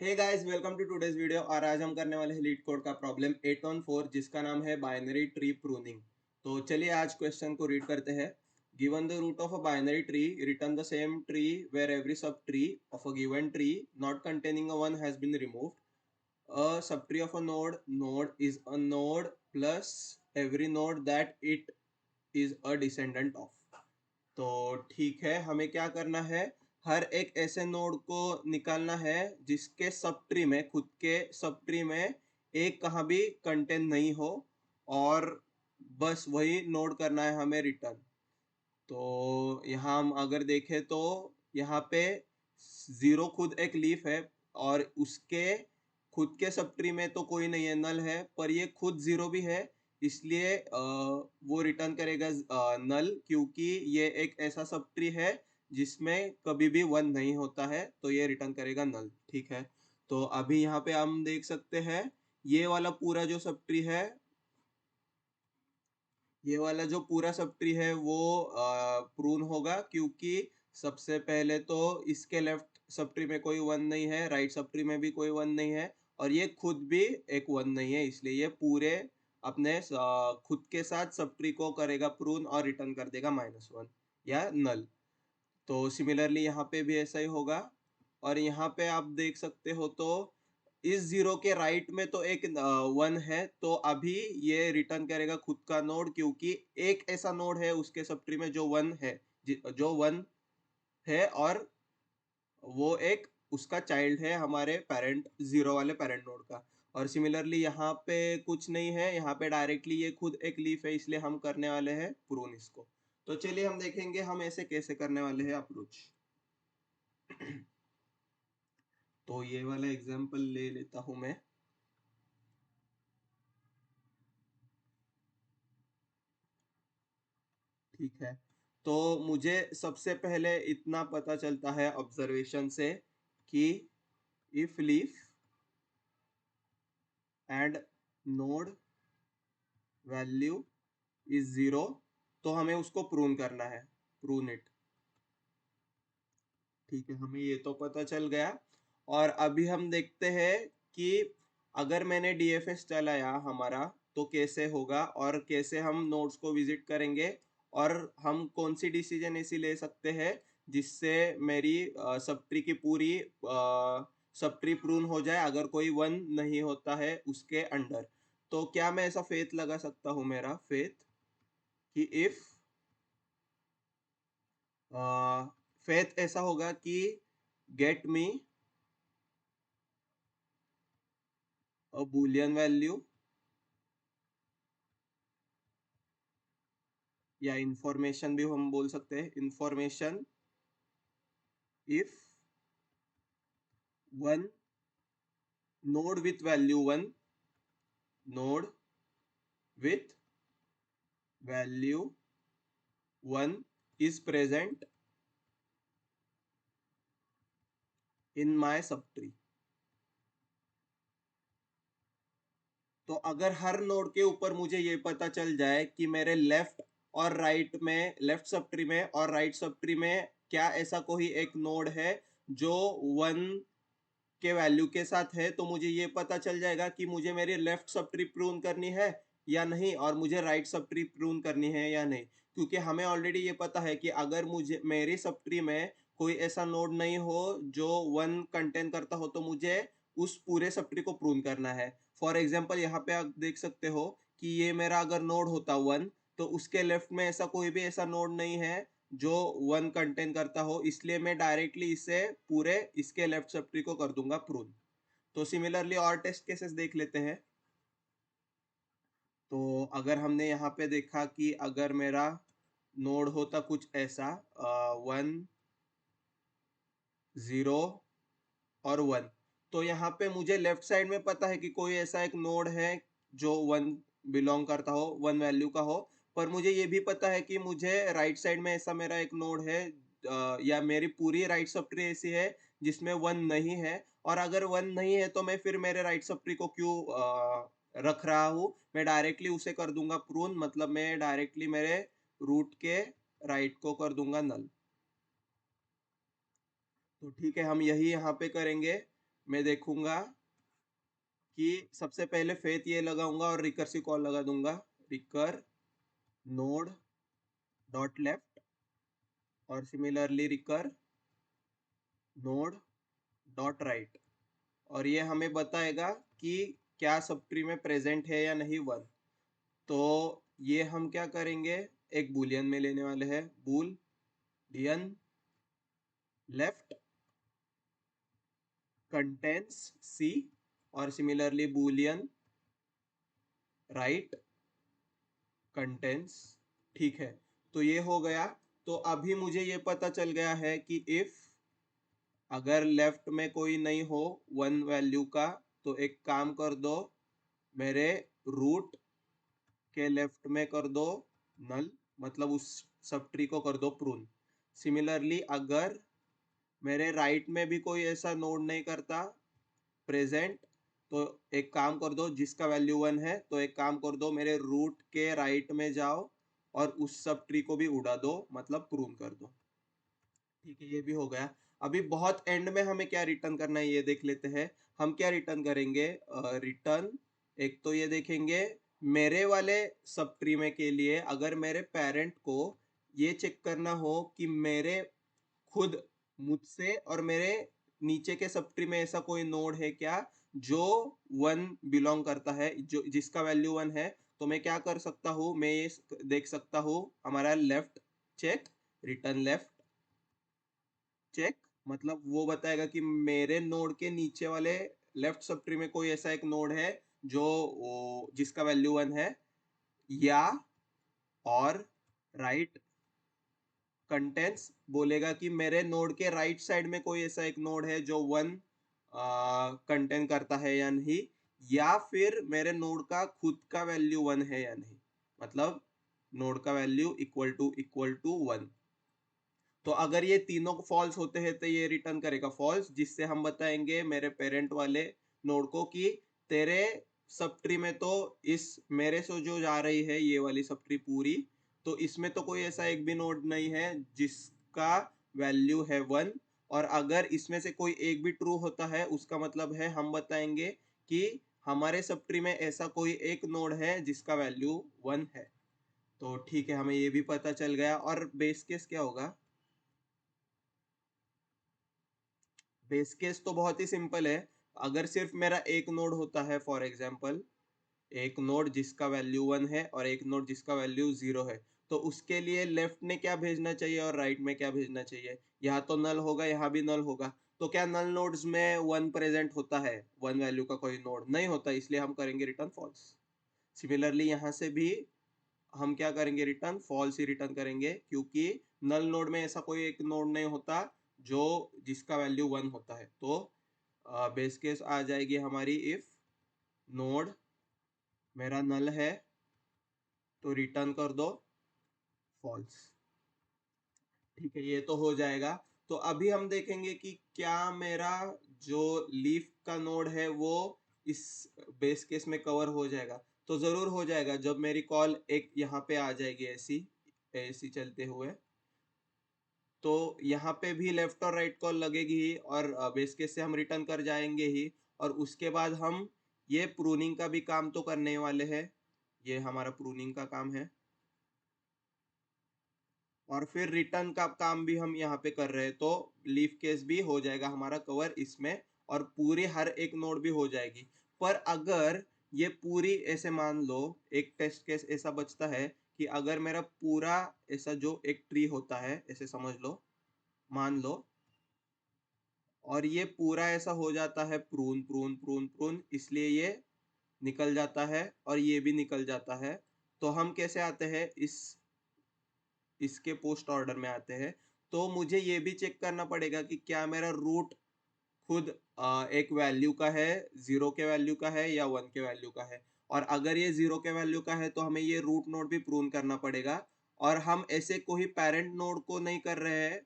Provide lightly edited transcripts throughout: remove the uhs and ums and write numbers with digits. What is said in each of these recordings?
Hey guys, welcome to today's video. और आज हम करने वाले हैं लीड कोड का प्रॉब्लम 814 जिसका नाम है बाइनरी ट्री प्रूनिंग। तो चलिए आज क्वेश्चन को रीड करते हैं। Given the root of a binary tree, return the same tree where every subtree of a given tree not containing a one has been removed. A subtree of a node is a node plus every node that it is a descendant of। तो ठीक है, हमें क्या करना है, हर एक ऐसे node को निकालना है जिसके सब ट्री में, खुद के सब ट्री में एक कहाँ भी कंटेंट नहीं हो, और बस वही नोड करना है हमें रिटर्न। तो यहाँ हम अगर देखें तो यहाँ पे जीरो खुद एक लीफ है, और उसके खुद के सब ट्री में तो कोई नहीं है, नल है, पर ये खुद जीरो भी है, इसलिए वो रिटर्न करेगा नल, क्योंकि ये एक ऐसा सब ट्री है जिसमें कभी भी वन नहीं होता है, तो ये रिटर्न करेगा नल। ठीक है, तो अभी यहाँ पे हम देख सकते हैं ये वाला पूरा जो सब ट्री है, ये वाला जो पूरा सब ट्री है वो प्रून होगा, क्योंकि सबसे पहले तो इसके लेफ्ट सब ट्री में कोई वन नहीं है, राइट सब ट्री में भी कोई वन नहीं है, और ये खुद भी एक वन नहीं है, इसलिए ये पूरे अपने खुद के साथ सब ट्री को करेगा प्रून और रिटर्न कर देगा -1 या नल। तो सिमिलरली यहाँ पे भी ऐसा ही होगा। और यहाँ पे आप देख सकते हो, तो इस जीरो के राइट में तो एक वन है, तो अभी ये रिटर्न करेगा खुद का नोड, क्योंकि एक ऐसा नोड है उसके सब ट्री में जो वन है, जो वन है, और वो एक उसका चाइल्ड है हमारे पेरेंट, जीरो वाले पेरेंट नोड का। और सिमिलरली यहाँ पे कुछ नहीं है, यहाँ पे डायरेक्टली ये खुद एक लीफ है, इसलिए हम करने वाले हैं प्रून इसको। तो चलिए हम देखेंगे हम ऐसे कैसे करने वाले हैं अप्रोच। तो ये वाला एग्जांपल ले लेता हूं मैं। ठीक है, तो मुझे सबसे पहले इतना पता चलता है ऑब्जर्वेशन से कि if leaf and node value is zero, तो हमें उसको प्रून करना है, प्रून इट। ठीक है, हमें ये तो पता चल गया। और अभी हम देखते हैं कि अगर मैंने डीएफएस चलाया हमारा, तो कैसे होगा और कैसे हम नोड्स को विजिट करेंगे, और हम कौन सी डिसीजन ऐसी ले सकते हैं जिससे मेरी सब ट्री की पूरी सब ट्री प्रून हो जाए अगर कोई वन नहीं होता है उसके अंडर। तो क्या मैं ऐसा फेथ लगा सकता हूँ, मेरा फेथ, कि इफ फेथ ऐसा होगा कि गेट मी अ बूलियन वैल्यू, या इंफॉर्मेशन भी हम बोल सकते हैं, information if one node with value one, node with value one is present in my sub tree. तो अगर हर नोड के ऊपर मुझे ये पता चल जाए कि मेरे लेफ्ट और राइट में, लेफ्ट सब ट्री में और राइट सब ट्री में क्या ऐसा कोई एक नोड है जो वन के वैल्यू के साथ है, तो मुझे ये पता चल जाएगा कि मुझे मेरी लेफ्ट सब ट्री प्रून करनी है या नहीं, और मुझे राइट सब ट्री प्रून करनी है या नहीं। क्योंकि हमें ऑलरेडी ये पता है कि अगर मुझे मेरी सब ट्री में कोई ऐसा नोड नहीं हो जो वन कंटेन करता हो, तो मुझे उस पूरे सब ट्री को प्रून करना है। फॉर एग्जाम्पल यहाँ पे आप देख सकते हो कि ये मेरा अगर नोड होता वन, तो उसके लेफ्ट में ऐसा कोई भी ऐसा नोड नहीं है जो वन कंटेन करता हो, इसलिए मैं डायरेक्टली इसे पूरे इसके लेफ्ट सब ट्री को कर दूंगा प्रून। तो सिमिलरली और टेस्ट केसेस देख लेते हैं। तो अगर हमने यहाँ पे देखा कि अगर मेरा नोड होता कुछ ऐसा, वन, जीरो और वन, तो यहाँ पे मुझे लेफ्ट साइड में पता है कि कोई ऐसा एक नोड है जो वन बिलोंग करता हो, वन वैल्यू का हो, पर मुझे ये भी पता है कि मुझे राइट साइड में ऐसा मेरा एक नोड है, या मेरी पूरी राइट सब ट्री ऐसी है जिसमें वन नहीं है। और अगर वन नहीं है तो मैं फिर मेरे राइट सब ट्री को क्यों रख रहा हूँ, मैं डायरेक्टली उसे कर दूंगा प्रून, मतलब मैं डायरेक्टली मेरे रूट के राइट को कर दूंगा नल। तो ठीक है, हम यही यहाँ पे करेंगे। मैं देखूंगा कि सबसे पहले फेथ ये लगाऊंगा और रिकर्सिव कॉल लगा दूंगा, रिकर नोड डॉट लेफ्ट, और similarly recur node dot right, और ये हमें बताएगा कि क्या सब ट्री में प्रेजेंट है या नहीं वन। तो ये हम क्या करेंगे, एक बुलियन में लेने वाले हैं, बुलियन लेफ्ट कंटेंट्स सी, और सिमिलरली बुलियन राइट कंटेंट्स। ठीक है, तो ये हो गया। तो अभी मुझे ये पता चल गया है कि इफ अगर लेफ्ट में कोई नहीं हो वन वैल्यू का, तो एक काम कर दो, मेरे रूट के लेफ्ट में कर दो नल, मतलब उस सब ट्री को कर दो प्रून। सिमिलरली अगर मेरे राइट में भी कोई ऐसा नोड नहीं करता प्रेजेंट, तो एक काम कर दो, जिसका वैल्यू वन है, तो एक काम कर दो, मेरे रूट के राइट में जाओ और उस सब ट्री को भी उड़ा दो, मतलब प्रून कर दो। ठीक है, ये भी हो गया। अभी बहुत एंड में हमें क्या रिटर्न करना है ये देख लेते हैं। हम क्या रिटर्न करेंगे, रिटर्न एक तो ये देखेंगे मेरे वाले सब ट्री में के लिए, अगर मेरे पेरेंट को ये चेक करना हो कि मेरे खुद मुझसे और मेरे नीचे के सब ट्री में ऐसा कोई नोड है क्या जो वन बिलोंग करता है, जो जिसका वैल्यू वन है, तो मैं क्या कर सकता हूँ, मैं ये देख सकता हूँ हमारा left check, return left check, मतलब वो बताएगा कि मेरे नोड के नीचे वाले लेफ्ट सब ट्री में कोई ऐसा एक नोड है जो जिसका वैल्यू वन है, या और राइट कंटेंट्स बोलेगा कि मेरे नोड के राइट साइड में कोई ऐसा एक नोड है जो वन कंटेन करता है या नहीं, या फिर मेरे नोड का खुद का वैल्यू वन है या नहीं, मतलब नोड का वैल्यू इक्वल टू वन। तो अगर ये तीनों फॉल्स होते हैं तो ये रिटर्न करेगा फॉल्स, जिससे हम बताएंगे मेरे पेरेंट वाले नोड को कि तेरे सब ट्री में तो इस मेरे से जो जा रही है ये वाली सब ट्री पूरी, तो इसमें तो कोई ऐसा एक भी नोड नहीं है जिसका वैल्यू है वन, और अगर इसमें से कोई एक भी ट्रू होता है उसका मतलब है हम बताएंगे कि हमारे सब ट्री में ऐसा कोई एक नोड है जिसका वैल्यू वन है। तो ठीक है, हमें ये भी पता चल गया। और बेस केस क्या होगा, बेस केस तो बहुत ही सिंपल है। अगर सिर्फ मेरा एक नोड होता है, फॉर एग्जांपल एक नोड जिसका वैल्यू वन है और एक नोड जिसका वैल्यू जीरो है, तो उसके लिए लेफ्ट ने क्या भेजना चाहिए और राइट में क्या भेजना चाहिए, यहाँ तो नल होगा, यहाँ भी नल होगा। तो क्या नल नोड्स में वन प्रेजेंट होता है, वन वैल्यू का कोई नोड नहीं होता, इसलिए हम करेंगे रिटर्न फॉल्स। सिमिलरली यहाँ से भी हम क्या करेंगे, रिटर्न फॉल्स ही रिटर्न करेंगे, क्योंकि नल नोड में ऐसा कोई एक नोड नहीं होता जो जिसका वैल्यू वन होता है। तो बेस केस आ जाएगी हमारी, इफ नोड मेरा नल है तो रिटर्न कर दो फॉल्स। ठीक है, ये तो हो जाएगा। तो अभी हम देखेंगे कि क्या मेरा जो लीफ का नोड है वो इस बेस केस में कवर हो जाएगा। तो जरूर हो जाएगा, जब मेरी कॉल एक यहाँ पे आ जाएगी ऐसी ऐसी चलते हुए, तो यहाँ पे भी लेफ्ट और राइट कॉल लगेगी ही, और बेस केस से हम रिटर्न कर जाएंगे ही। और उसके बाद हम ये प्रूनिंग का भी काम तो करने वाले हैं, ये हमारा प्रूनिंग का काम है, और फिर रिटर्न का काम भी हम यहाँ पे कर रहे हैं। तो लीफ केस भी हो जाएगा हमारा कवर इसमें, और पूरी हर एक नोड भी हो जाएगी। पर अगर ये पूरी ऐसे मान लो, एक टेस्ट केस ऐसा बचता है कि अगर मेरा पूरा ऐसा जो एक ट्री होता है ऐसे समझ लो, मान लो, और ये पूरा ऐसा हो जाता है प्रून प्रून प्रून प्रून, इसलिए ये निकल जाता है और ये भी निकल जाता है। तो हम कैसे आते हैं, इसके पोस्ट ऑर्डर में आते हैं। तो मुझे ये भी चेक करना पड़ेगा कि क्या मेरा रूट खुद एक वैल्यू का है, जीरो के वैल्यू का है या वन के वैल्यू का है। और अगर ये जीरो के वैल्यू का है तो हमें ये रूट नोड भी प्रून करना पड़ेगा। और हम ऐसे कोई पेरेंट नोड को नहीं कर रहे हैं,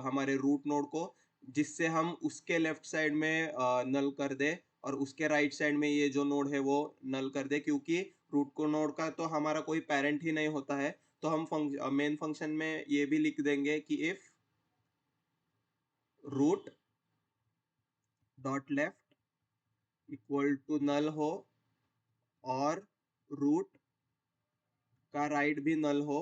हमारे रूट नोड को, जिससे हम उसके लेफ्ट साइड में नल कर दे और उसके राइट साइड में ये जो नोड है वो नल कर दे, क्योंकि रूट को नोड का तो हमारा कोई पेरेंट ही नहीं होता है। तो हम मेन फंक्शन में ये भी लिख देंगे कि if root dot left equal to null हो और रूट का राइट भी नल हो,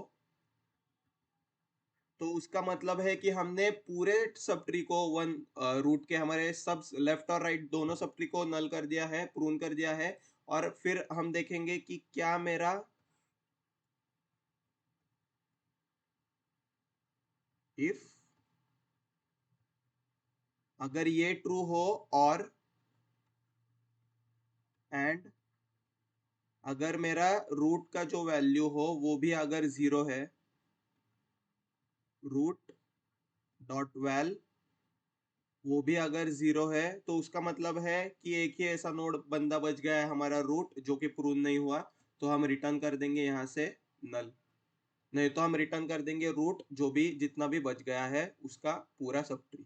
तो उसका मतलब है कि हमने पूरे सब ट्री को वन रूट के हमारे सब लेफ्ट और राइट दोनों सब ट्री को नल कर दिया है, प्रून कर दिया है। और फिर हम देखेंगे कि क्या मेरा इफ अगर ये ट्रू हो और एंड अगर मेरा रूट का जो वैल्यू हो वो भी अगर 0 है, रूट डॉट वैल वो भी अगर 0 है, तो उसका मतलब है कि एक ही ऐसा नोड बंदा बच गया है हमारा रूट जो कि प्रून नहीं हुआ, तो हम रिटर्न कर देंगे यहाँ से नल। नहीं तो हम रिटर्न कर देंगे रूट जो भी जितना भी बच गया है उसका पूरा सब ट्री।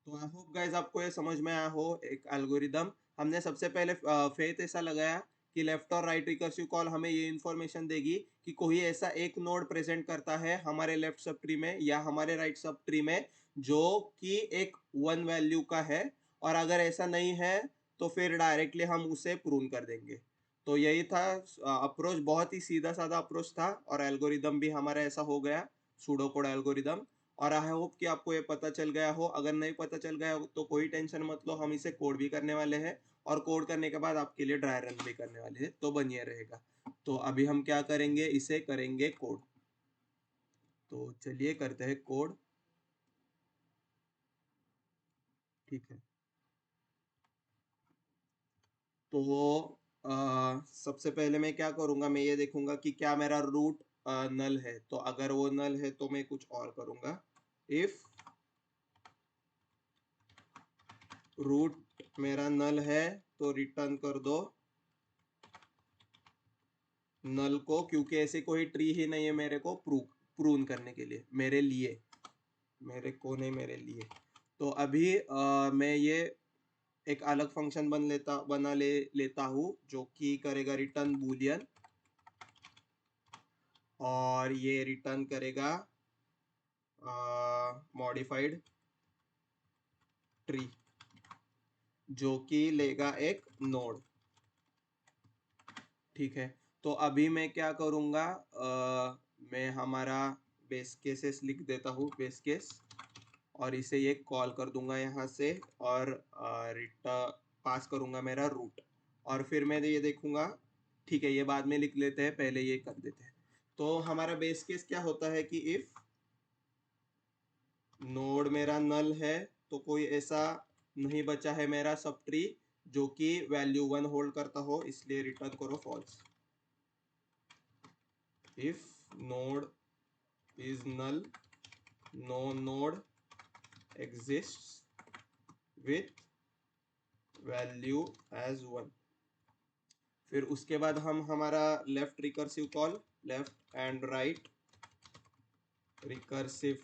तो आई होप गाइस आपको ये समझ में आया हो एक एल्गोरिदम। हमने सबसे पहले फेथ ऐसा लगाया कि लेफ्ट और राइट रिकर्सिव कॉल हमें ये इन्फॉर्मेशन देगी कि कोई ऐसा एक नोड प्रेजेंट करता है हमारे लेफ्ट सब ट्री में या हमारे राइट सब ट्री में जो कि एक वन वैल्यू का है, और अगर ऐसा नहीं है तो फिर डायरेक्टली हम उसे प्रून कर देंगे। तो यही था अप्रोच, बहुत ही सीधा साधा अप्रोच था और एल्गोरिदम भी हमारा ऐसा हो गया, सूडो कोड एल्गोरिदम। और आई होप कि आपको ये पता चल गया हो। अगर नहीं पता चल गया हो तो कोई टेंशन मत लो, हम इसे कोड भी करने वाले हैं और कोड करने के बाद आपके लिए ड्राई रन भी करने वाले हैं, तो बनिए रहेगा। तो अभी हम क्या करेंगे, इसे करेंगे कोड। तो चलिए करते हैं कोड। ठीक है, तो सबसे पहले मैं क्या करूंगा, मैं ये देखूंगा कि क्या मेरा रूट नल है। तो अगर वो नल है तो मैं कुछ और करूंगा, इफ रूट मेरा नल है तो रिटर्न कर दो नल को, क्योंकि ऐसे कोई ट्री ही नहीं है मेरे को प्रून करने के लिए, मेरे लिए, मेरे को नहीं मेरे लिए। तो अभी मैं ये एक अलग फंक्शन बना लेता हूँ जो कि करेगा रिटर्न बूलियन, और ये रिटर्न करेगा मॉडिफाइड ट्री जो कि लेगा एक नोड। ठीक है, तो अभी मैं क्या करूँगा, मैं हमारा बेस केसेस लिख देता हूँ, बेस केस, और इसे ये कॉल कर दूंगा यहाँ से, और रिटर्न पास करूंगा मेरा रूट, और फिर मैं ये देखूंगा। ठीक है, ये बाद में लिख लेते हैं, पहले ये कर देते हैं। तो हमारा बेस केस क्या होता है कि इफ नोड मेरा नल है तो कोई ऐसा नहीं बचा है मेरा सब ट्री जो कि वैल्यू 1 होल्ड करता हो, इसलिए रिटर्न करो false. If node is null, no node exists with value as 1। फिर उसके बाद हम हमारा left recursive call, left and right recursive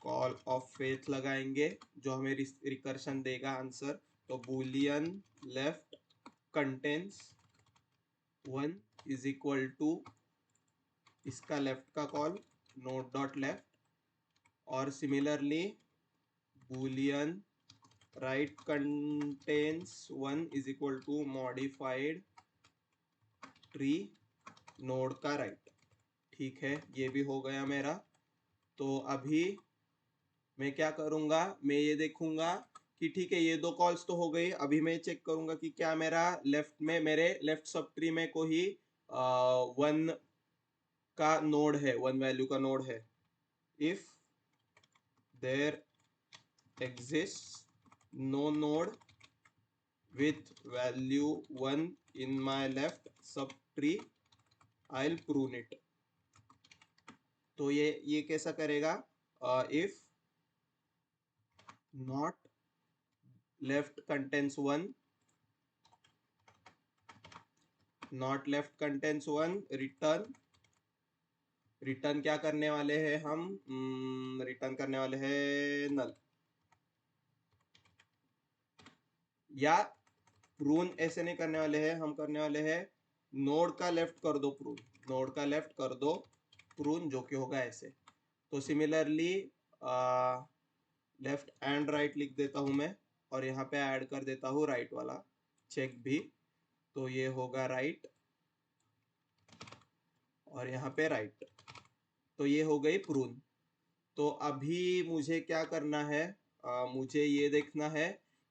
call of faith लगाएंगे जो हमें रिकर्शन देगा आंसर। तो boolean left contains 1 is equal to इसका लेफ्ट का कॉल नोट डॉट लेफ्ट, और similarly boolean right contains 1 is equal to modified tree node का राइट। ठीक है, ये भी हो गया मेरा। तो अभी मैं क्या करूंगा, मैं ये देखूंगा कि ठीक है ये दो कॉल्स तो हो गई। अभी मैं चेक करूंगा कि क्या मेरा लेफ्ट में, मेरे लेफ्ट सब ट्री में कोई वन का नोड है, वन वैल्यू का नोड है। If there exist no node with value 1 in my left subtree, I'll prune it। तो ये कैसा करेगा, if not left contains 1, not left contains 1 return, return क्या करने वाले हैं हम, रिटर्न करने वाले हैं नल, या प्रून ऐसे नहीं करने वाले हैं, हम करने वाले हैं नोड का लेफ्ट कर दो प्रून, नोड का लेफ्ट कर दो प्रून जो कि होगा ऐसे। तो सिमिलरली लेफ्ट एंड राइट लिख देता हूं मैं, और यहाँ पे ऐड कर देता हूँ राइट वाला चेक भी, तो ये होगा राइट और यहाँ पे राइट, तो ये हो गई प्रून। तो अभी मुझे क्या करना है, मुझे ये देखना है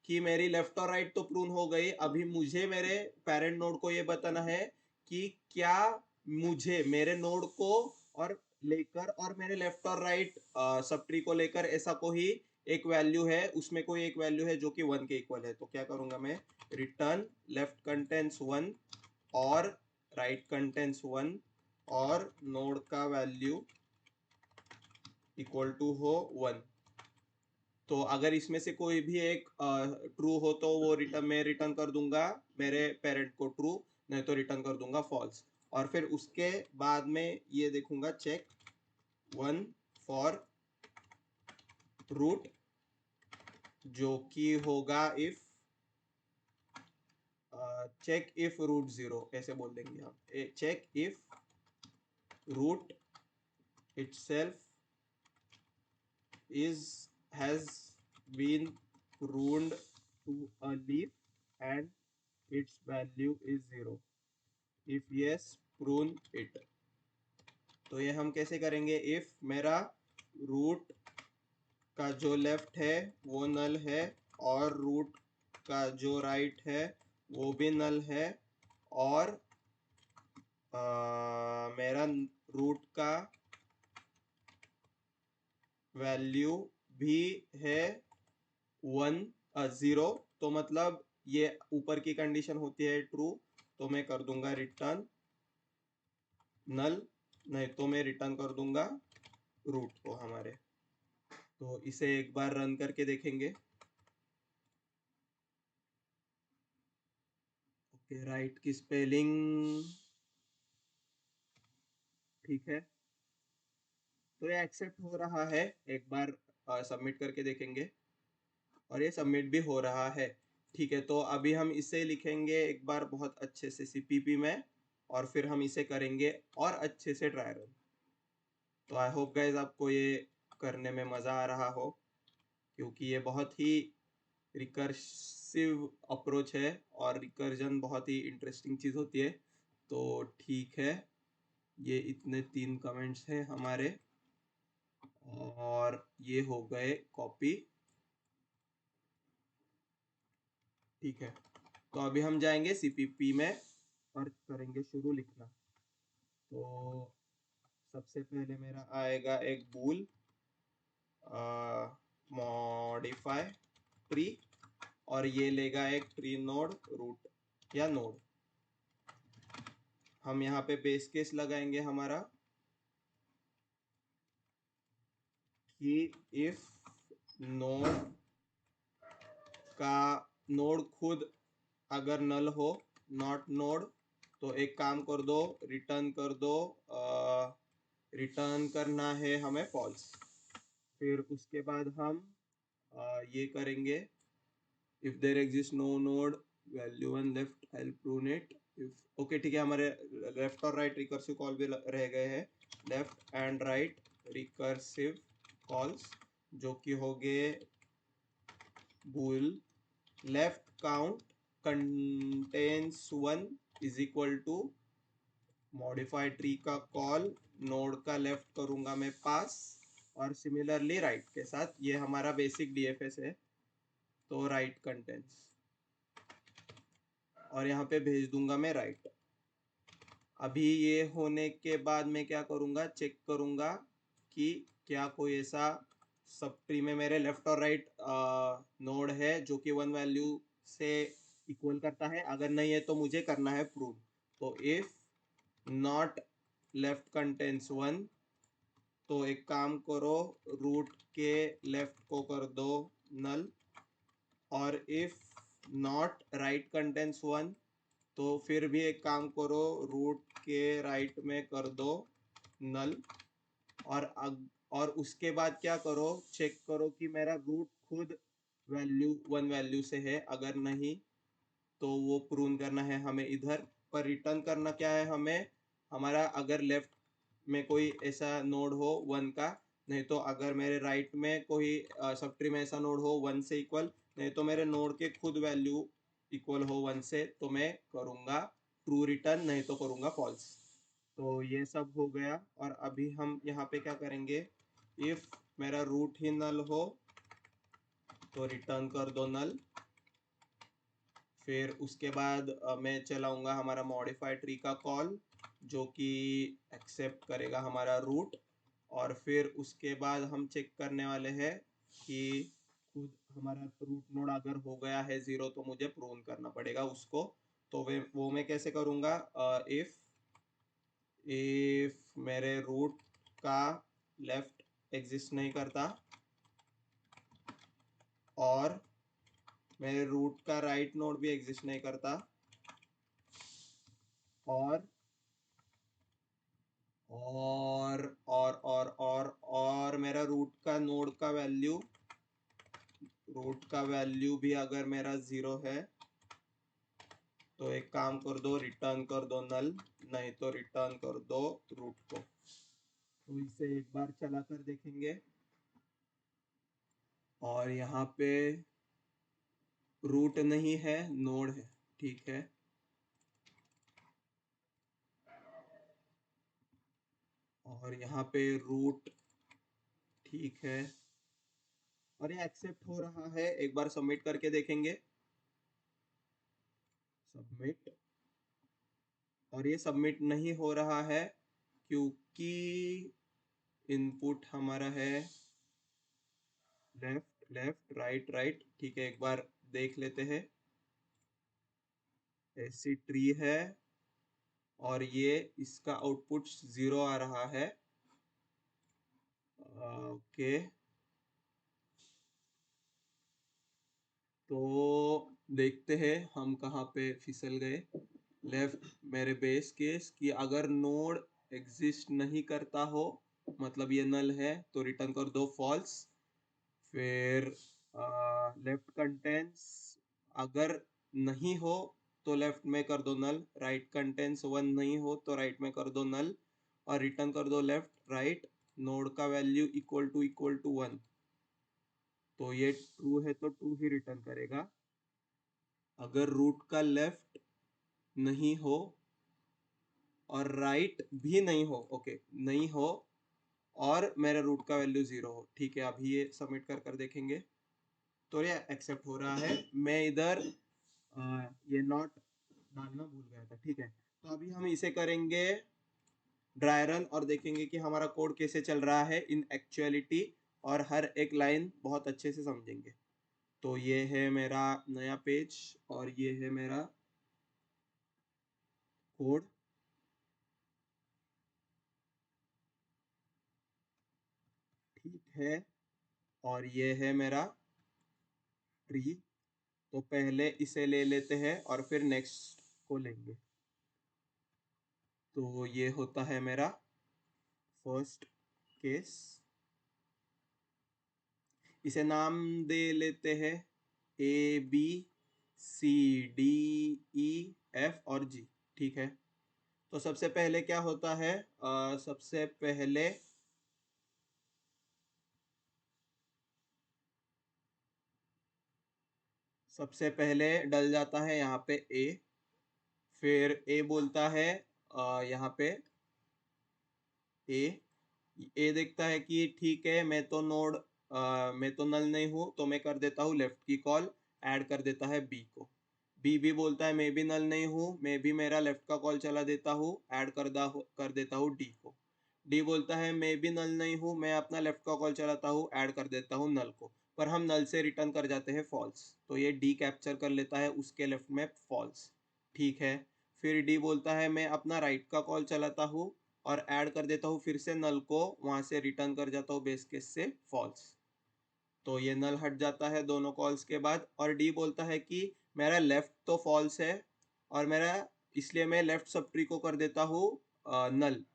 कि मेरी लेफ्ट और राइट तो प्रून हो गई। अभी मुझे मेरे पेरेंट नोड को ये बताना है कि क्या मुझे मेरे नोड को और लेकर और मेरे लेफ्ट और राइट सब ट्री को लेकर ऐसा कोई एक वैल्यू है, उसमें कोई एक वैल्यू है जो कि 1 के इक्वल है। तो क्या करूंगा मैं, रिटर्न लेफ्ट कंटेंट्स 1 और राइट कंटेंट्स 1 और नोड का वैल्यू इक्वल टू हो 1। तो अगर इसमें से कोई भी एक ट्रू हो तो वो मैं रिटर्न कर दूंगा मेरे पेरेंट को ट्रू, नहीं तो रिटर्न कर दूंगा फॉल्स। और फिर उसके बाद में ये देखूंगा चेक 1 फॉर रूट, जो कि होगा इफ चेक इफ रूट 0, ऐसे बोल देंगे हम, check if root itself is has been pruned to a leaf and its value is 0, if yes prune it। तो ये हम कैसे करेंगे, इफ मेरा रूट का जो लेफ्ट है वो नल है और रूट का जो राइट है वो भी नल है, और मेरा रूट का वैल्यू भी है 1 0, तो मतलब ये ऊपर की कंडीशन होती है ट्रू, तो मैं कर दूंगा रिटर्न नल, नहीं तो मैं रिटर्न कर दूंगा रूट को हमारे। तो इसे एक बार रन करके देखेंगे। ओके, राइट की स्पेलिंग ठीक है, तो ये एक्सेप्ट हो रहा है। एक बार सबमिट करके देखेंगे और ये सबमिट भी हो रहा है। ठीक है, तो अभी हम इसे लिखेंगे एक बार बहुत अच्छे से सीपीपी में, और फिर हम इसे करेंगे और अच्छे से ट्राई रन। तो आई होप गाइज आपको ये करने में मज़ा आ रहा हो, क्योंकि ये बहुत ही रिकर्सिव अप्रोच है और रिकर्जन बहुत ही इंटरेस्टिंग चीज़ होती है। तो ठीक है, ये इतने 3 कमेंट्स हैं हमारे और ये हो गए कॉपी। ठीक है, तो अभी हम जाएंगे सीपीपी में और करेंगे शुरू लिखना। तो सबसे पहले मेरा आएगा एक बूल मॉडिफाई ट्री, और ये लेगा एक ट्री नोड रूट या नोड। हम यहाँ पे बेस केस लगाएंगे हमारा कि इफ नोड का नोड खुद अगर नल हो, नॉट नोड, तो एक काम कर दो, रिटर्न कर दो, रिटर्न करना है हमें फॉल्स। फिर उसके बाद हम ये करेंगे, if there exist no node value 1 left I will prune it if. Okay ठीक है, हमारे लेफ्ट और राइट रिकर्सिव कॉल भी रह गए हैं, left and right recursive calls, जो कि हो गए bool left count contains 1 is equal to modify tree का कॉल, नोड का लेफ्ट करूंगा मैं पास, और सिमिलरली राइट के साथ, ये हमारा बेसिक डीएफएस है। तो राइट कंटेंट्स और यहाँ पे भेज दूंगा मैं राइट। अभी ये होने के बाद मैं क्या करूँगा, चेक करूँगा कि क्या कोई ऐसा सब ट्री में मेरे लेफ्ट और राइट नोड है जो कि 1 वैल्यू से इक्वल करता है। अगर नहीं है तो मुझे करना है प्रूव। तो इफ नॉट लेफ्ट कंटेंट्स 1, तो एक काम करो, रूट के लेफ्ट को कर दो नल, और इफ नॉट राइट कंटेंट्स 1, तो फिर भी एक काम करो, रूट के राइट में कर दो नल, और उसके बाद क्या करो, चेक करो कि मेरा रूट खुद वैल्यू 1 वैल्यू से है। अगर नहीं तो वो प्रून करना है हमें इधर, पर रिटर्न करना क्या है हमें, हमारा अगर लेफ्ट में कोई ऐसा नोड हो 1 का, नहीं तो अगर मेरे राइट में कोई सब ट्री में ऐसा नोड हो 1 से इक्वल, नहीं तो मेरे नोड के खुद वैल्यू इक्वल हो 1 से तो मैं करूँगा ट्रू रिटर्न, नहीं तो करूँगा फॉल्स। तो ये सब हो गया और अभी हम यहाँ पे क्या करेंगे, इफ मेरा रूट ही नल हो तो रिटर्न कर दो नल। फिर उसके बाद मैं चलाऊंगा हमारा मॉडिफाई ट्री का कॉल जो कि एक्सेप्ट करेगा हमारा रूट। और फिर उसके बाद हम चेक करने वाले हैं कि खुद हमारा रूट नोड अगर हो गया है 0 तो मुझे प्रूव करना पड़ेगा उसको। तो वो मैं कैसे करूँगा, इफ मेरे रूट का लेफ्ट एग्जिस्ट नहीं करता और मेरे रूट का राइट नोड भी एग्जिस्ट नहीं करता और और मेरा रूट का वैल्यू भी अगर मेरा 0 है तो एक काम कर दो, रिटर्न कर दो नल, नहीं तो रिटर्न कर दो रूट को। तो इसे एक बार चला कर देखेंगे और यहाँ पे रूट नहीं है, नोड है, ठीक है। और यहाँ पे रूट ठीक है और ये एक्सेप्ट हो रहा है, एक बार सबमिट करके देखेंगे। सबमिट, और ये सबमिट नहीं हो रहा है क्योंकि इनपुट हमारा है लेफ्ट लेफ्ट राइट राइट, ठीक है। एक बार देख लेते हैं, ऐसी ट्री है और ये इसका आउटपुट 0 आ रहा है। ओके, तो देखते हैं हम कहाँ पे फिसल गए। लेफ्ट मेरे बेस केस कि अगर नोड एग्जिस्ट नहीं करता हो मतलब ये नल है तो रिटर्न कर दो फॉल्स। फिर लेफ्ट कंटेंट्स अगर नहीं हो तो लेफ्ट में कर दो नल, राइट कंटेंट्स 1 नहीं हो तो राइट में कर दो नल और रिटर्न कर दो लेफ्ट राइट नोड का वैल्यू इक्वल टू 1। तो ये ट्रू है तो ट्रू ही रिटर्न करेगा। अगर रूट का लेफ्ट नहीं हो और राइट भी नहीं हो, ओके नहीं हो, और मेरा रूट का वैल्यू 0 हो, ठीक है। अभी ये सबमिट कर देखेंगे तो ये एक्सेप्ट हो रहा है। मैं इधर ये नॉट डालना भूल गया था, ठीक है। तो अभी हम इसे करेंगे ड्राई रन और देखेंगे कि हमारा कोड कैसे चल रहा है इन एक्चुअलिटी और हर एक लाइन बहुत अच्छे से समझेंगे। तो ये है मेरा नया पेज और ये है मेरा कोड, ठीक है। और ये है मेरा ट्री। तो पहले इसे ले लेते हैं और फिर नेक्स्ट को लेंगे। तो ये होता है मेरा फर्स्ट केस। इसे नाम दे लेते हैं ABCDEF और G, ठीक है। तो सबसे पहले क्या होता है, सबसे पहले डल जाता है यहाँ पे A। फिर A बोलता है यहाँ पे ए ए देखता है कि ठीक है मैं तो नल नहीं हूँ तो मैं कर देता हूँ लेफ्ट की कॉल, ऐड कर देता है बी को। बी भी बोलता है मैं भी नल नहीं हूँ, मैं भी मेरा लेफ्ट का कॉल चला देता हूँ, ऐड कर देता हूँ डी को। डी बोलता है मैं भी नल नहीं हूँ, मैं अपना लेफ्ट का कॉल चलाता हूँ, ऐड कर देता हूँ नल को। पर हम नल से रिटर्न कर जाते हैं फॉल्स, तो ये डी कैप्चर कर लेता है उसके लेफ्ट में फॉल्स, ठीक है। फिर डी बोलता है मैं अपना राइट का कॉल चलाता हूँ और ऐड कर देता हूँ फिर से नल को, वहां से रिटर्न कर जाता हूँ बेस केस से फॉल्स। तो ये नल हट जाता है दोनों कॉल्स के बाद। और डी बोलता है कि मेरा लेफ्ट तो फॉल्स है और मेरा, इसलिए मैं लेफ्ट सब ट्री को कर देता हूँ नल।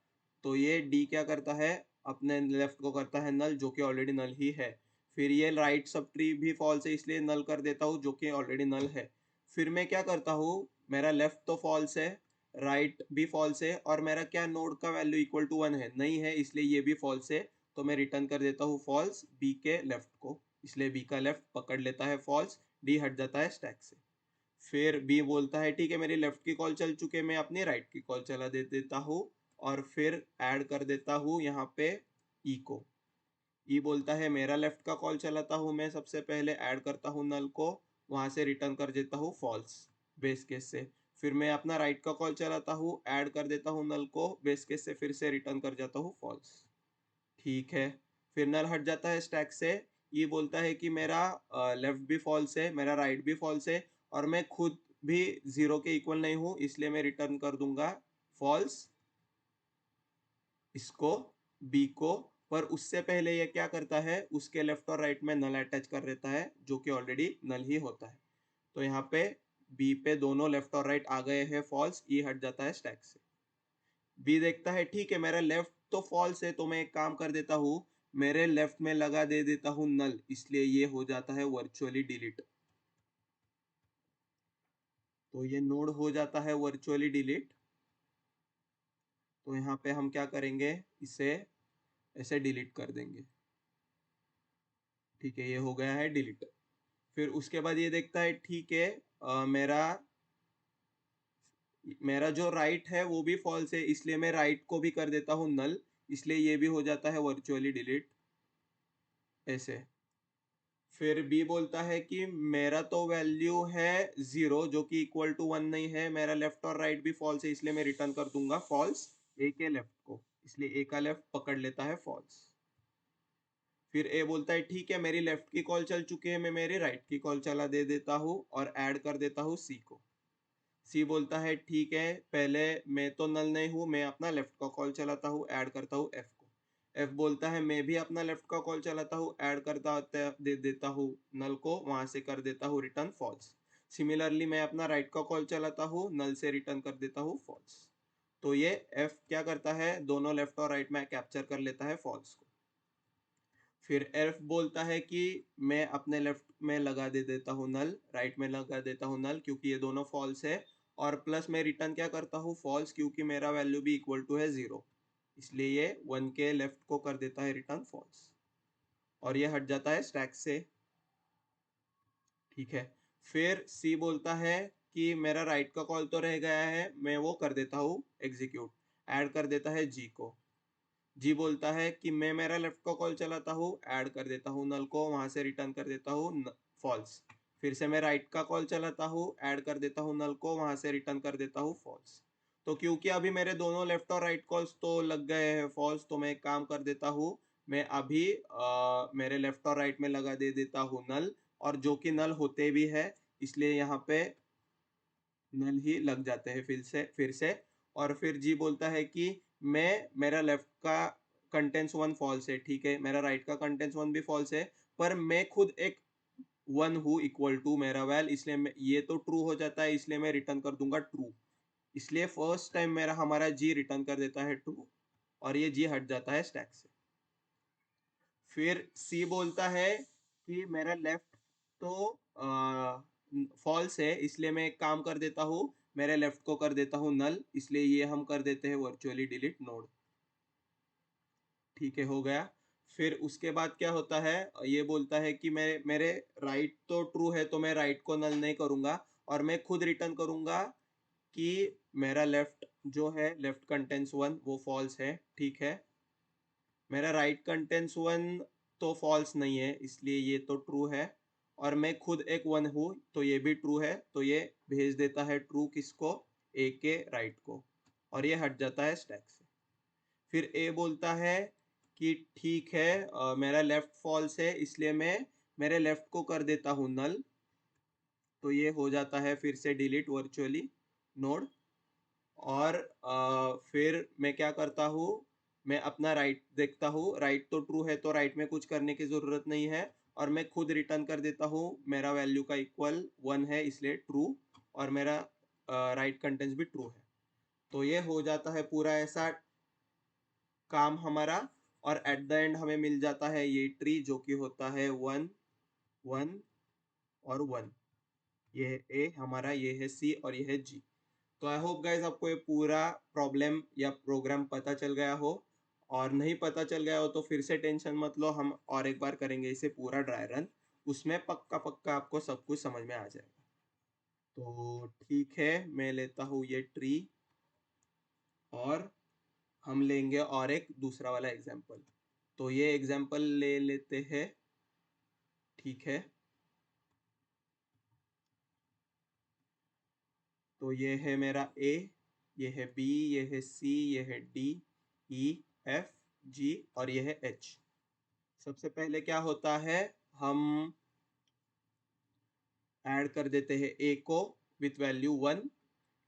तो ये डी क्या करता है, अपने लेफ्ट को करता है नल जो कि ऑलरेडी नल ही है। फिर ये राइट सब ट्री भी फॉल्स है इसलिए नल कर देता हूँ जो कि ऑलरेडी नल है। फिर मैं क्या करता हूँ, मेरा लेफ्ट तो फॉल्स है, राइट भी फॉल्स है और मेरा क्या नोड का वैल्यू इक्वल टू 1 है, नहीं है, इसलिए ये भी फॉल्स है। तो मैं रिटर्न कर देता हूँ फॉल्स बी के लेफ्ट को, इसलिए बी का लेफ्ट पकड़ लेता है फॉल्स। डी हट जाता है स्टैक से। फिर बी बोलता है ठीक है मेरी लेफ्ट की कॉल चल चुके, मैं अपनी राइट की कॉल चला दे देता हूँ और फिर ऐड कर देता हूँ यहाँ पे ई को। ई बोलता है मेरा लेफ्ट का कॉल चलाता हूँ, मैं सबसे पहले ऐड करता हूँ नल को, वहां से रिटर्न कर देता हूँ फॉल्स बेस केस से। फिर मैं अपना राइट का कॉल चलाता हूँ, ऐड कर देता हूँ नल को, बेस केस से फिर से रिटर्न कर जाता हूँ फॉल्स। ठीक है, फिर नल हट जाता है स्टैक से। ये बोलता है कि मेरा लेफ्ट भी फॉल्स है, मेरा राइट भी फॉल्स है और मैं खुद भी 0 के इक्वल नहीं हूँ, इसलिए मैं रिटर्न कर दूंगा फॉल्स इसको, बी को। पर उससे पहले ये क्या करता है, उसके लेफ्ट और राइट में नल अटैच कर देता है जो कि ऑलरेडी नल ही होता है। तो यहाँ पे बी पे दोनों लेफ्ट और राइट आ गए हैं फॉल्स, ई हट जाता है स्टैक से। बी देखता है ठीक है मेरा लेफ्ट तो फॉल्स है, तो मैं एक काम कर देता हूँ, मेरे लेफ्ट में लगा दे देता हूँ नल, इसलिए ये हो जाता है वर्चुअली डिलीट। तो ये नोड हो जाता है वर्चुअली डिलीट। तो यहाँ पे हम क्या करेंगे, इसे ऐसे डिलीट कर देंगे। ठीक है, ये हो गया है डिलीट। फिर उसके बाद ये देखता है ठीक है मेरा मेरा जो राइट है वो भी फॉल्स है, इसलिए मैं राइट को भी कर देता हूँ नल, इसलिए ये भी हो जाता है वर्चुअली डिलीट ऐसे। फिर बी बोलता है कि मेरा तो वैल्यू है 0 जो कि इक्वल टू 1 नहीं है, मेरा लेफ्ट और राइट भी फॉल्स है, इसलिए मैं रिटर्न कर दूंगा फॉल्स ए के लेफ्ट को, इसलिए ए का लेफ्ट पकड़ लेता है फॉल्स। फिर ए बोलता है ठीक है मेरी लेफ्ट की कॉल चल चुकी है, मैं मेरी राइट की कॉल चला दे देता हूँ और ऐड कर देता हूँ सी को। सी बोलता है ठीक है पहले मैं तो नल नहीं हूँ, मैं अपना लेफ्ट का कॉल चलाता हूँ, ऐड करता हूँ एफ को। एफ बोलता है मैं भी अपना लेफ्ट का कॉल चलाता हूँ, ऐड करता दे देता हूँ नल को, वहां से कर देता हूँ रिटर्न फॉल्स। सिमिलरली मैं अपना राइट का कॉल चलाता हूँ, नल से रिटर्न कर देता हूँ फॉल्स। तो ये एफ क्या करता है, दोनों लेफ्ट और राइट में कैप्चर कर लेता है फॉल्स को। फिर एफ बोलता है कि मैं अपने लेफ्ट में लगा दे देता हूँ नल, राइट में लगा देता हूँ नल, क्योंकि ये दोनों फॉल्स है, और प्लस मैं रिटर्न क्या करता हूँ फॉल्स, क्योंकि मेरा वैल्यू भी इक्वल टू है 0, इसलिए ये 1 के लेफ्ट को कर देता है रिटर्न फॉल्स और ये हट जाता है स्टैक से। ठीक है, फिर सी बोलता है कि मेरा राइट का कॉल तो रह गया है, मैं वो कर देता हूँ एग्जीक्यूट, ऐड कर देता है जी को। जी बोलता है कि मैं मेरा लेफ्ट का कॉल चलाता हूँ, ऐड कर देता हूँ नल को, वहां से रिटर्न कर देता हूँ फॉल्स। फिर से मैं राइट का कॉल चलाता हूँ, ऐड कर देता हूँ नल को, वहां से रिटर्न कर देता हूँ फॉल्स। तो क्योंकि अभी मेरे दोनों लेफ्ट और राइट कॉल्स तो लग गए हैं फॉल्स, तो मैं एक काम कर देता हूँ, मैं अभी मेरे लेफ्ट और राइट में लगा दे देता हूँ नल, और जो कि नल होते भी है, इसलिए यहाँ पे नल ही लग जाते हैं फिर से। और फिर जी बोलता है कि मेरा लेफ्ट का कंटेंट्स 1 फॉल्स है, ठीक है मेरा राइट का कंटेंट्स 1 भी फॉल्स है, पर मैं खुद एक 1 हूँ इक्वल टू मेरा वैल, इसलिए ये तो ट्रू हो जाता है, इसलिए मैं रिटर्न कर दूंगा ट्रू। इसलिए फर्स्ट टाइम मेरा हमारा जी रिटर्न कर देता है ट्रू और ये जी हट जाता है स्टैक से। फिर सी बोलता है कि मेरा लेफ्ट तो फॉल्स है, इसलिए मैं एक काम कर देता हूँ, मेरे लेफ्ट को कर देता हूँ नल, इसलिए ये हम कर देते हैं वर्चुअली डिलीट नोड। ठीक है, हो गया। फिर उसके बाद क्या होता है, ये बोलता है कि मेरे राइट तो ट्रू है, तो मैं राइट को नल नहीं करूंगा और मैं खुद रिटर्न करूंगा कि मेरा लेफ्ट जो है लेफ्ट कंटेंट्स 1 वो फॉल्स है। ठीक है, मेरा राइट कंटेंट्स 1 तो फॉल्स नहीं है, इसलिए ये तो ट्रू है, और मैं खुद एक 1 हूँ, तो ये भी ट्रू है, तो ये भेज देता है ट्रू किसको, ए के राइट को, और ये हट जाता है स्टैक से। फिर ए बोलता है कि ठीक है मेरा लेफ्ट फॉल्स है, इसलिए मैं मेरे लेफ्ट को कर देता हूँ नल, तो ये हो जाता है फिर से डिलीट वर्चुअली नोड। और फिर मैं क्या करता हूँ, मैं अपना राइट देखता हूँ, राइट तो ट्रू है, तो राइट में कुछ करने की ज़रूरत नहीं है, और मैं खुद रिटर्न कर देता हूँ, मेरा वैल्यू का इक्वल 1 है इसलिए ट्रू, और मेरा राइट कंटेंट्स भी ट्रू है। तो ये हो जाता है पूरा ऐसा काम हमारा, और एट द एंड हमें मिल जाता है ये ट्री जो कि होता है 1 1 और 1। ये है ए हमारा, ये है सी और ये है जी। तो आई होप गाइज आपको ये पूरा प्रॉब्लम या प्रोग्राम पता चल गया हो, और नहीं पता चल गया हो तो फिर से टेंशन मत लो, हम और एक बार करेंगे इसे पूरा ड्राई रन, उसमें पक्का पक्का आपको सब कुछ समझ में आ जाएगा। तो ठीक है, मैं लेता हूँ ये ट्री और हम लेंगे और एक दूसरा वाला एग्जाम्पल। तो ये एग्जाम्पल ले लेते हैं। ठीक है, तो ये है मेरा ए, ये है बी, ये है सी, ये है डी, ई, एफ, जी और ये है एच। सबसे पहले क्या होता है, हम ऐड कर देते हैं ए को विथ वैल्यू 1।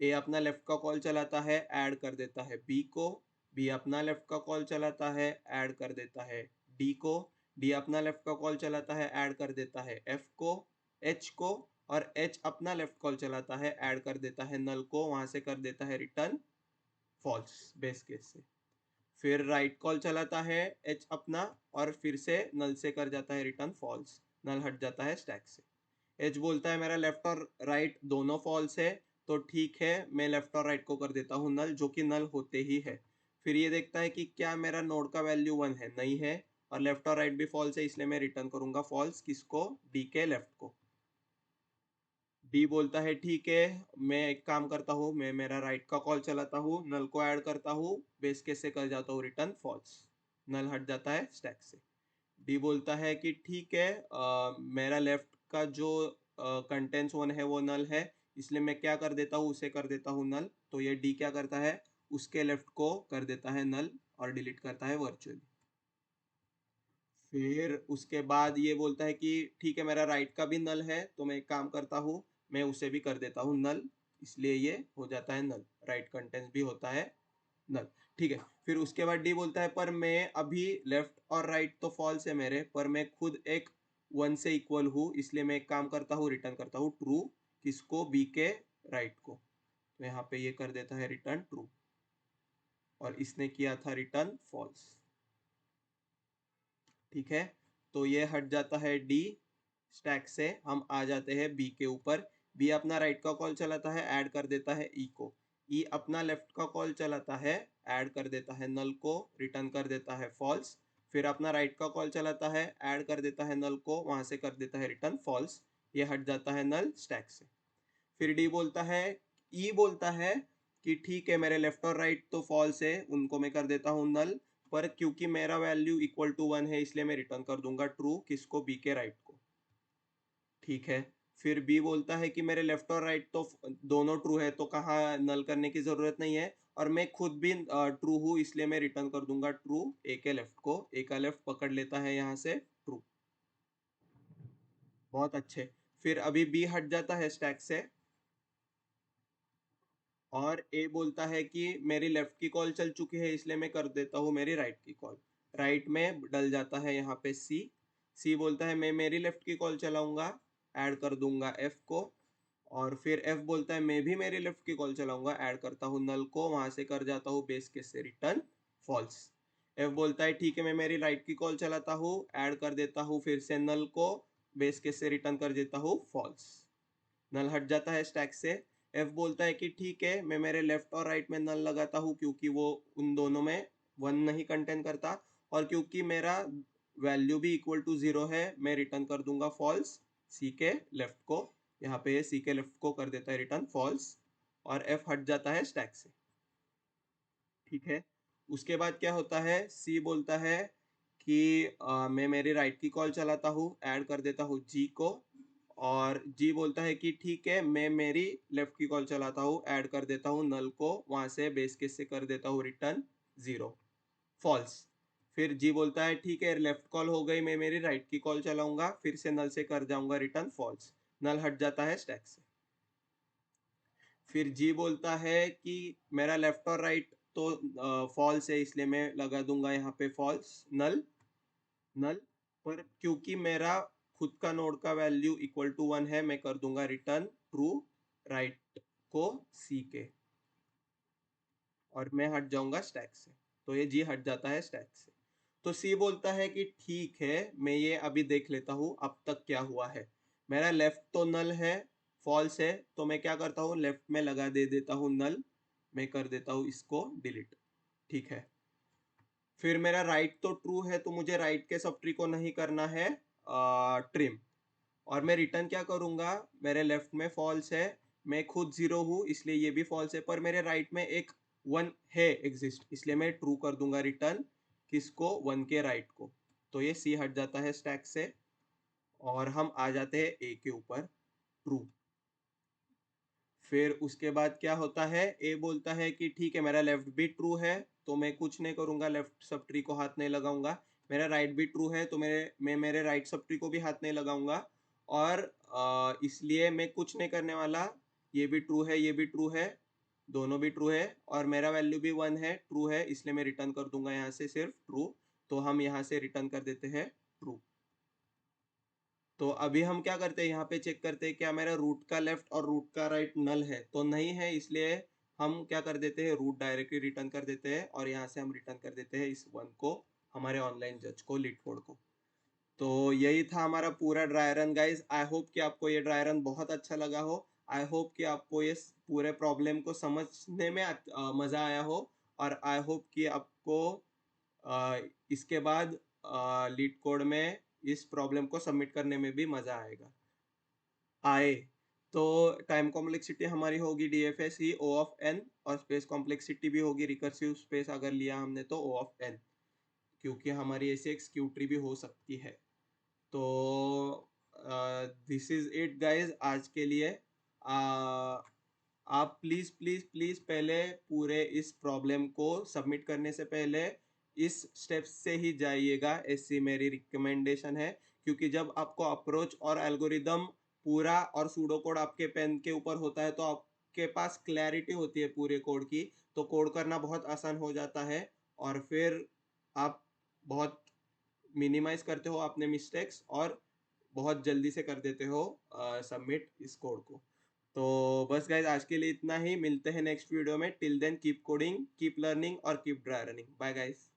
ए अपना लेफ्ट का कॉल चलाता है, ऐड कर देता है बी को। बी अपना लेफ्ट का कॉल चलाता है, ऐड कर देता है डी को। डी अपना लेफ्ट का कॉल चलाता है, ऐड कर देता है एफ को, एच को। और एच अपना लेफ्ट कॉल चलाता है, ऐड कर देता है नल को, वहां से कर देता है रिटर्न फॉल्स बेस केस से। फिर राइट कॉल चलाता है एच अपना, और फिर से नल से कर जाता है रिटर्न फॉल्स, नल हट जाता है स्टैक से। एच बोलता है मेरा लेफ्ट और राइट दोनों फॉल्स है, तो ठीक है मैं लेफ्ट और राइट को कर देता हूँ नल, जो कि नल होते ही है। फिर ये देखता है कि क्या मेरा नोड का वैल्यू 1 है, नहीं है, और लेफ्ट और राइट भी फॉल्स है, इसलिए मैं रिटर्न करूंगा फॉल्स। किसको? डी के लेफ्ट को। डी बोलता है ठीक है, मैं एक काम करता हूँ, मैं मेरा राइट का कॉल चलाता हूँ, नल को ऐड करता हूँ, बेस केस से कर जाता हूँ रिटर्न फॉल्स, नल हट जाता है स्टैक से। डी बोलता है कि ठीक है, मेरा लेफ्ट का जो कंटेंट्स वन है वो नल है, इसलिए मैं क्या कर देता हूँ, उसे कर देता हूँ नल। तो ये डी क्या करता है, उसके लेफ्ट को कर देता है नल और डिलीट करता है वर्चुअली। फिर उसके बाद ये बोलता है कि ठीक है मेरा राइट का भी नल है, तो मैं एक काम करता हूँ, मैं उसे भी कर देता हूँ नल, इसलिए ये हो जाता है नल, राइट कंटेंट्स भी होता है नल। ठीक है, फिर उसके बाद डी बोलता है पर मैं अभी लेफ्ट और राइट तो फॉल्स है मेरे, पर मैं खुद एक 1 से इक्वल हूँ, इसलिए मैं एक काम करता हूँ, रिटर्न करता हूँ ट्रू। किसको? बी के राइट को। तो यहाँ पे ये कर देता है रिटर्न ट्रू, और इसने किया था रिटर्न फॉल्स। ठीक है, तो ये हट जाता है डी स्टैक से, हम आ जाते हैं बी के ऊपर। बी अपना राइट का कॉल चलाता है, ऐड कर देता है ई को। ई अपना लेफ्ट का कॉल चलाता है, ऐड कर देता है नल को, रिटर्न कर देता है फॉल्स। फिर अपना राइट का कॉल चलाता है, ऐड कर देता है नल को, वहां से कर देता है रिटर्न फॉल्स। ये हट जाता है नल स्टैक से। फिर डी बोलता है, ई बोलता है कि ठीक है मेरे लेफ्ट और राइट तो फॉल्स है, उनको मैं कर देता हूँ नल, पर क्योंकि मेरा वैल्यू इक्वल टू 1 है, इसलिए मैं रिटर्न कर दूंगा ट्रू। किसको? बी के राइट को। ठीक है, फिर बी बोलता है कि मेरे लेफ्ट और राइट तो दोनों ट्रू है, तो कहाँ नल करने की जरूरत नहीं है, और मैं खुद भी ट्रू हूँ, इसलिए मैं रिटर्न कर दूंगा ट्रू ए के लेफ्ट को। ए का लेफ्ट पकड़ लेता है यहाँ से ट्रू। बहुत अच्छे। फिर अभी बी हट जाता है स्टैक से, और ए बोलता है कि मेरी लेफ्ट की कॉल चल चुकी है, इसलिए मैं कर देता हूँ मेरी राइट की कॉल। राइट में डल जाता है यहाँ पे सी। सी बोलता है मैं मेरी लेफ्ट की कॉल चलाऊंगा, ऐड कर दूंगा एफ को। और फिर एफ बोलता है मैं भी मेरी लेफ्ट की कॉल चलाऊंगा, ऐड करता हूँ नल को, वहां से कर जाता हूँ बेस केस से रिटर्न फॉल्स। एफ बोलता है ठीक है मैं मेरी राइट की कॉल चलाता हूँ, ऐड कर देता हूँ फिर से नल को, बेस केस से रिटर्न कर देता हूँ फॉल्स, नल हट जाता है स्टैक से। एफ बोलता है कि ठीक है मैं मेरे लेफ्ट और राइट में नल लगाता हूँ, क्योंकि वो उन दोनों में 1 नहीं कंटेन करता, और क्योंकि मेरा वैल्यू भी इक्वल टू 0 है, मैं रिटर्न कर दूंगा फॉल्स सी के लेफ्ट को। यहाँ पे सी के लेफ्ट को कर देता है रिटर्न फॉल्स, और एफ हट जाता है स्टैक से। ठीक है, उसके बाद क्या होता है, सी बोलता है कि मैं मेरी राइट की कॉल चलाता हूँ, ऐड कर देता हूँ जी को। और जी बोलता है कि ठीक है मैं मेरी लेफ्ट की कॉल चलाता हूँ, ऐड कर देता हूँ नल को, वहां से बेस केस से कर देता हूँ रिटर्न 0 फॉल्स। फिर जी बोलता है ठीक है लेफ्ट कॉल हो गई, मैं मेरी राइट की कॉल चलाऊंगा, फिर से नल से कर जाऊंगा रिटर्न फॉल्स, नल हट जाता है स्टैक से। फिर जी बोलता है कि मेरा लेफ्ट और राइट तो फॉल्स है, इसलिए मैं लगा दूंगा यहाँ पे फॉल्स नल, नल। पर क्योंकि मेरा खुद का नोड का वैल्यू इक्वल टू 1 है, मैं कर दूंगा रिटर्न ट्रू राइट को सी के, और मैं हट जाऊंगा स्टैक से। तो ये जी हट जाता है स्टैक से। तो सी बोलता है कि ठीक है मैं ये अभी देख लेता हूँ अब तक क्या हुआ है। मेरा लेफ्ट तो नल है, फॉल्स है, तो मैं क्या करता हूँ, लेफ्ट में लगा दे देता हूँ नल, मैं कर देता हूँ इसको डिलीट। ठीक है, फिर मेरा राइट तो ट्रू है, तो मुझे राइट के सब ट्री को नहीं करना है ट्रिम, और मैं रिटर्न क्या करूँगा, मेरे लेफ्ट में फॉल्स है, मैं खुद 0 हूँ इसलिए ये भी फॉल्स है, पर मेरे राइट में एक 1 है एग्जिस्ट, इसलिए मैं ट्रू कर दूंगा रिटर्न किसको, 1 के राइट को। तो ये सी हट जाता है स्टैक से और हम आ जाते हैं ए के ऊपर, ट्रू। फिर उसके बाद क्या होता है, ए बोलता है कि ठीक है मेरा लेफ्ट भी ट्रू है तो मैं कुछ नहीं करूंगा, लेफ्ट सब ट्री को हाथ नहीं लगाऊंगा। मेरा राइट भी ट्रू है तो मैं मेरे राइट सब ट्री को भी हाथ नहीं लगाऊंगा। और इसलिए मैं कुछ नहीं करने वाला, ये भी ट्रू है ये भी ट्रू है, दोनों भी ट्रू है और मेरा वैल्यू भी 1 है, ट्रू है, इसलिए मैं रिटर्न कर दूंगा यहाँ से सिर्फ ट्रू। तो हम यहाँ से रिटर्न कर देते हैं ट्रू। तो अभी हम क्या करते हैं, यहाँ पे चेक करते हैं क्या मेरा रूट का लेफ्ट और रूट का राइट नल है, तो नहीं है, इसलिए हम क्या कर देते हैं, रूट डायरेक्टली रिटर्न कर देते हैं और यहाँ से हम रिटर्न कर देते हैं इस 1 को, हमारे ऑनलाइन जज को, लीड कोड को। तो यही था हमारा पूरा dry run guys. I hope कि आपको ये ड्राई रन बहुत अच्छा लगा हो। आई होप कि आपको ये पूरे प्रॉब्लम को समझने में मजा आया हो। और आई होप कि आपको अ, इसके बाद लीड कोड में इस प्रॉब्लम को सबमिट करने में भी मजा आए। तो टाइम कॉम्प्लेक्सिटी हमारी होगी DFS he O of n, और स्पेस कॉम्प्लेक्सिटी भी होगी रिकर्सिव स्पेस अगर लिया हमने तो O ऑफ n, क्योंकि हमारी ऐसी एक स्क्यू ट्री भी हो सकती है। तो दिस इज इट गाइज आज के लिए। आप प्लीज प्लीज प्लीज पहले पूरे इस प्रॉब्लम को सबमिट करने से पहले इस स्टेप्स से ही जाइएगा, ऐसी मेरी रिकमेंडेशन है। क्योंकि जब आपको अप्रोच और एल्गोरिदम पूरा और सूडो कोड आपके पेन के ऊपर होता है तो आपके पास क्लैरिटी होती है पूरे कोड की, तो कोड करना बहुत आसान हो जाता है और फिर आप बहुत मिनिमाइज करते हो अपने मिस्टेक्स और बहुत जल्दी से कर देते हो सबमिट इस कोड को। तो बस गाइज आज के लिए इतना ही, मिलते हैं नेक्स्ट वीडियो में। Till then keep coding, keep learning और keep dry running. Bye guys.